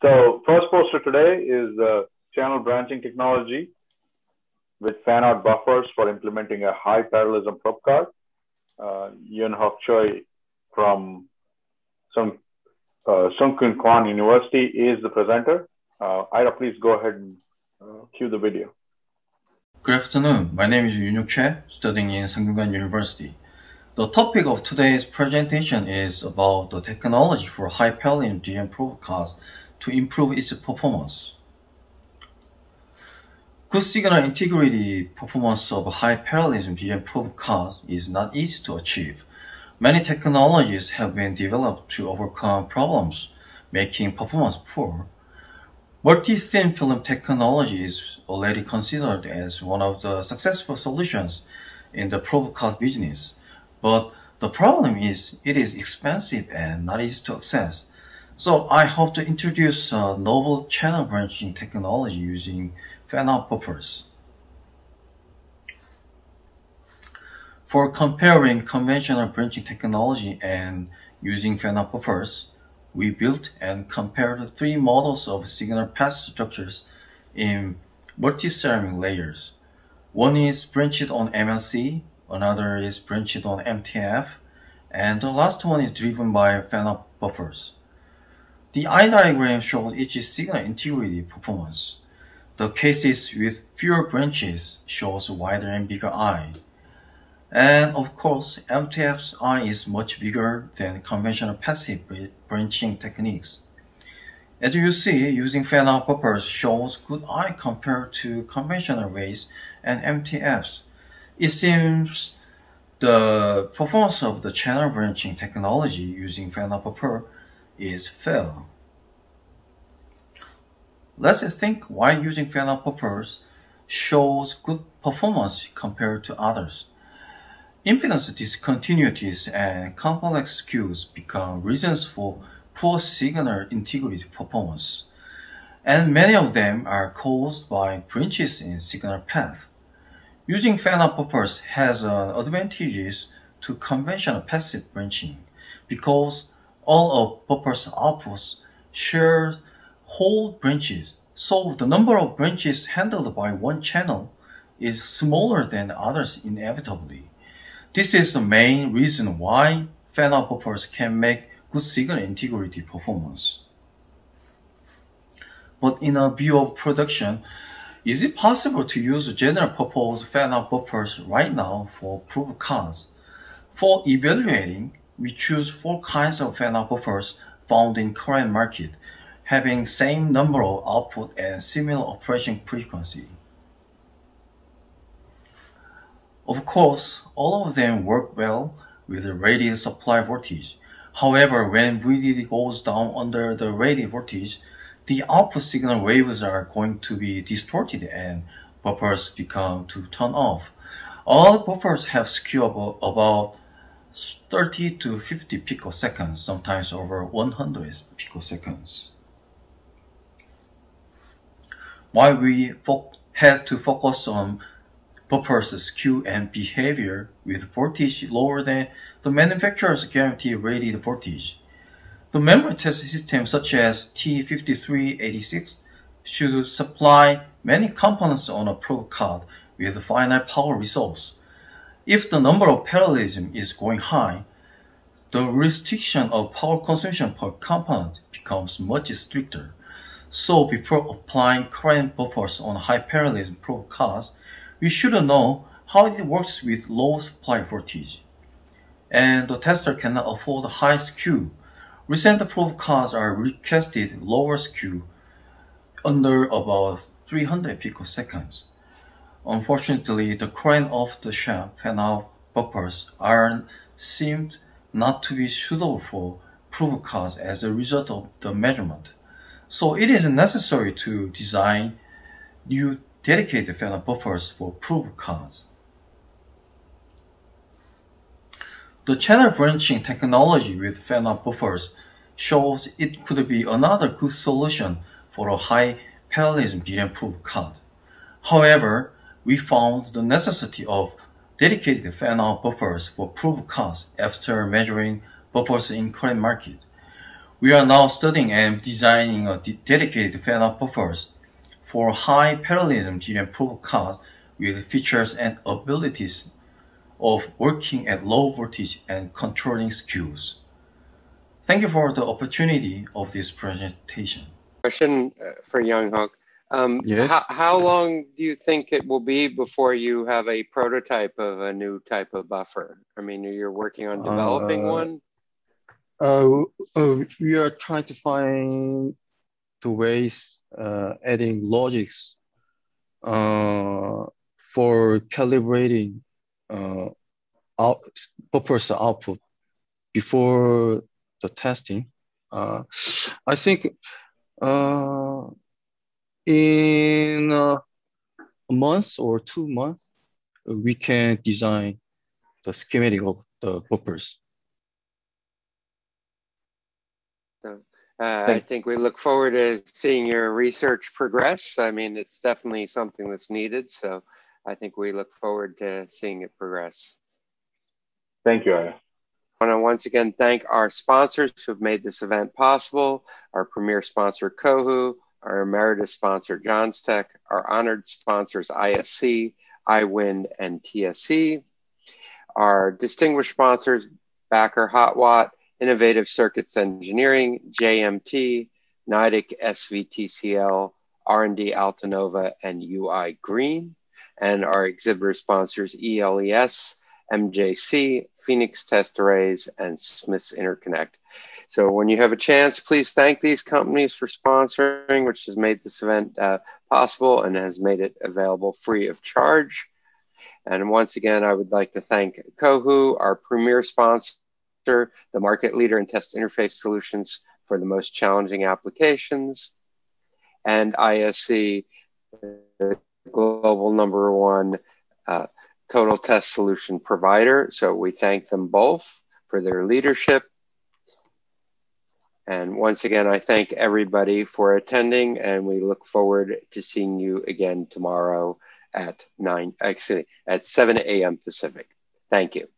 So first poster today is channel branching technology with fan-out buffers for implementing a high parallelism probe card. Yun-Hyok Choi from SungKyunKwan University is the presenter. Ira, please go ahead and cue the video. Good afternoon. My name is Yun-Hyok Choi, studying in SungKyunKwan University. The topic of today's presentation is about the technology for high parallelism DRAM probe cards to improve its performance. Good signal integrity performance of high parallelism DRAM probe cards is not easy to achieve. Many technologies have been developed to overcome problems, making performance poor. Multi-thin film technology is already considered as one of the successful solutions in the probe card business, but the problem is it is expensive and not easy to access. So I hope to introduce a novel channel branching technology using fan-out buffers. For comparing conventional branching technology and using fan-out buffers, we built and compared three models of signal path structures in multi-ceramic layers. One is branched on MLC, another is branched on MTF, and the last one is driven by fan-out buffers. The eye diagram shows each signal integrity performance. The cases with fewer branches shows wider and bigger eye. And of course, MTF's eye is much bigger than conventional passive branching techniques. As you see, using fan-out buffers shows good eye compared to conventional ways and MTFs. It seems the performance of the channel branching technology using fan-out buffer is fair. Let's think why using fan-out buffers shows good performance compared to others. Impedance discontinuities and complex skews become reasons for poor signal integrity performance, and many of them are caused by branches in signal path. Using fan-out buffers has advantages to conventional passive branching because all of buffers' outputs share whole branches, so the number of branches handled by one channel is smaller than others inevitably. This is the main reason why fan-out buffers can make good signal integrity performance. But in a view of production, is it possible to use general purpose fan-out buffers right now for probe cards? For evaluating, we choose 4 kinds of fan-out buffers found in current market, having same number of output and similar operation frequency. Of course, all of them work well with the rated supply voltage. However, when VDD goes down under the rated voltage, the output signal waves are going to be distorted and buffers become to turn off. All buffers have skew about 30 to 50 picoseconds, sometimes over 100 picoseconds. Why we have to focus on buffers skew and behavior with voltage lower than the manufacturer's guaranteed rated voltage. The memory test system such as T5386 should supply many components on a probe card with finite power resource. If the number of parallelism is going high, the restriction of power consumption per component becomes much stricter. So before applying current buffers on high parallelism probe cards, we should know how it works with low supply voltage. And the tester cannot afford high skew. Recent probe cards are requested lower skew under about 300 picoseconds. Unfortunately, the current off-the-shelf fan-out buffers seemed not to be suitable for probe cards as a result of the measurement. So it is necessary to design new dedicated fan-out buffers for probe cards. The channel branching technology with fan-out buffers shows it could be another good solution for a high parallelism DRAM probe card. However, we found the necessity of dedicated fan-out buffers for probe cards after measuring buffers in current market. We are now studying and designing a dedicated fan-out buffers for high parallelism DRAM proof of cards with features and abilities of working at low voltage and controlling skews. Thank you for the opportunity of this presentation. Question for Yun-Hyok. Yes. How long do you think it will be before you have a prototype of a new type of buffer? I mean, you're working on developing one? We are trying to find the ways adding logics for calibrating buffers output before the testing. I think in a month or 2 months, we can design the schematic of the buffers. I think we look forward to seeing your research progress. I mean, it's definitely something that's needed. So I think we look forward to seeing it progress. Thank you, Aya. I want to once again thank our sponsors who have made this event possible, our premier sponsor, Kohu, our emeritus sponsor, JonsTech, our honored sponsors, ISC, iWind, and TSC, our distinguished sponsors, Backer Hotwatt, Innovative Circuits Engineering, JMT, Nidec SVTCL, R&D Altanova, and UI Green, and our exhibitor sponsors, ELES, MJC, Phoenix Test Arrays, and Smiths Interconnect. So when you have a chance, please thank these companies for sponsoring, which has made this event possible and has made it available free of charge. And once again, I would like to thank Kohu, our premier sponsor, the market leader in test interface solutions for the most challenging applications, and ISC, the global #1 total test solution provider. So we thank them both for their leadership. And once again, I thank everybody for attending, and we look forward to seeing you again tomorrow at 7 a.m. Pacific. Thank you.